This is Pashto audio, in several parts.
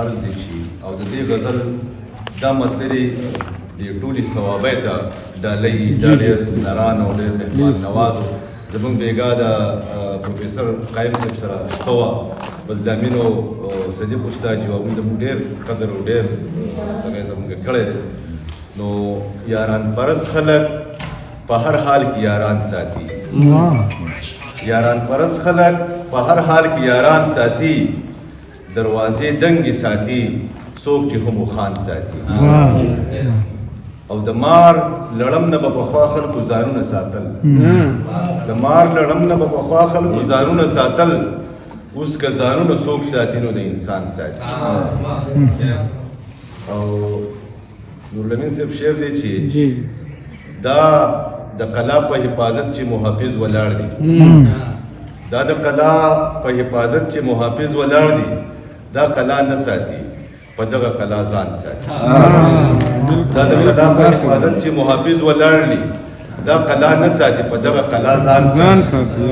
عرض دي شي او د دې غزل دا مطلري د ټولي ثوابه ته ډالۍ دا ډېر نران او ډېر مهمان نواز زمونږ بیګا د پروفیسر قایم صاحب سره شته بزلامینو صدیق استاد جو موږ ډېر قدر او ډېر هغه زمونږ کړی دی نو یاران پرس خلک په هر حال کې یاران ساتي یاران پرس خلک په هر حال کې یاران ساتي دروازې دنګې ساتي څوک چې هم خان ساتي او د مار لړم نه به پخوا خلکو ځانونه ساتل د مار لړم نه به پخوا خلکو ځانونه ساتل اوس که ځانونه څوک ساتي نو د انسان ساتي او نورالامین صاحب شعر دی چې دا د قلا په حفاظت چې محافظ ولاړ دي دا د قلا په حفاظت چې محافظ ولاړ دي دا قلا نه ساتي په دغه قلا ځان ساتي دا د قلا په حفاظت چې محافظ ولاړ دي دا قلا نه ساتي په دغه قلا ځان ساتي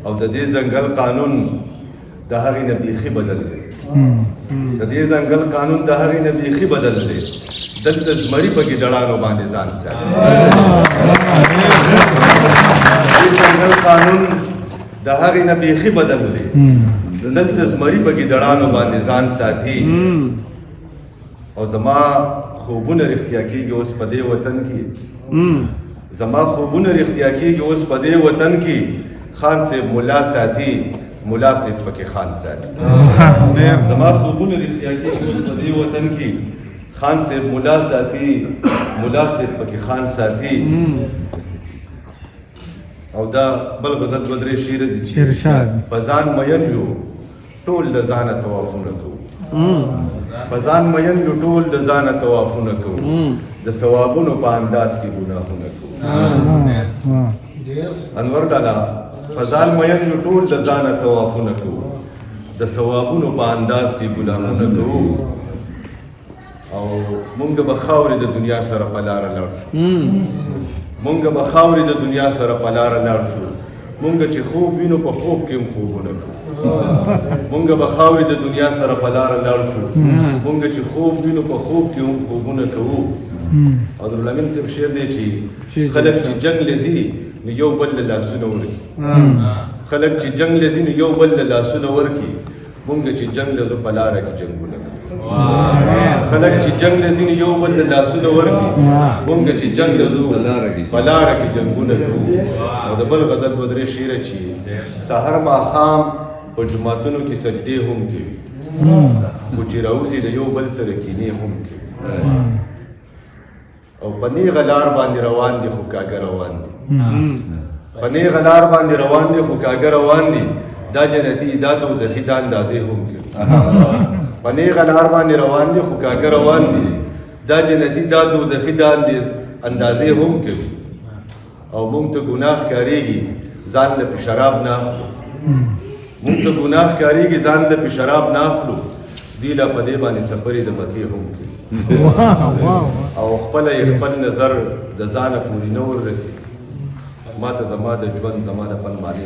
او د دې ځنګل قانون د هغې نه بیخي بدل دی د دې ځنګل قانون د هغې نه بیخي بدل دی دلته زمري په ګیدړانو باندې ځان ساتي د ځنګل قانون د هغې نه بیخي بدل دی دلته زمري په ګیدړانو باندې ځان ساتي او زما خوبونه رښتیا کېږي اوس په دې وطن کې زما خوبونه رښتیا کېږي اوس په دې وطن کې خان صاحب ملا ساتي ملا صاحب پکې خان ساتي زما خوبونه رښتیا کېږي اوس په دې وطن کې خان صاحب ملا ساتي ملا صاحب پکې خان ساتي او دا بل غزل دوه درې شعر دي چې په ځان مین یو ټول د ځانه طوافونه کوو په ځان مین یو ټول د ځانه طوافونه کوو د ثوابونو په انداز کې ګناهونه کوو انور ډالا په ځان مین یو ټول د ځانه طوافونه کوو د ثوابونو په انداز کې ګناهونه کوو او مونږ به خاورې د دنیا سره په لاره لاړ شو مونږ به خاورې د دنیا سره په لاره لاړ شو مونږ چې خوب وینو په خوب کې هم خوبونه کوو مونږ به خاورې د دنیا سره په لاره لاړ شو مونږ چې خوب وینو په خوب کې هم خوبونه کوو او نورالامین صاحب شعر دی چې خلک چې جنګ لځي نو یو بل له لاسونه ورکي خلک چې جنګ لځي نو یو بل له لاسونه ورکي مونږ چې جنګ لځو په لاره کې جنګونه کوو خلک چې جنګ لځي نو یو بل له لاسونه ورکي مونږ چې جنګ لځو په لاره کې جنګونه کوو او د بل غزل دوه درې شعر چې سحر ماښام په جوماتونو کې سجدې هم کوي خو چې راوځي د یو بل سره کینې هم کوي او په نیغه لار باندې روان دي خو کاږه روان دي په نیغه لار باندې روان دي خو کاږه روان دي دا جنتي دا دوزخي دا اندازې هم کوي په نیغه لار باندې روان دي خو کاږه روان دي دا جنتي دا دوزخي دا اندازې هم کوي او موږ ته ګناه ښکارېږي ځان له په شراب نه اخلو موږ ته ګناه ښکارېږي ځان له په شراب نه اخلو دوی لا په دې باندې سفرې د مکې هم کوي او خپله یې خپل نظر د ځانه پورې نه وررسي ما ته زما د ژوند زما د پن معنی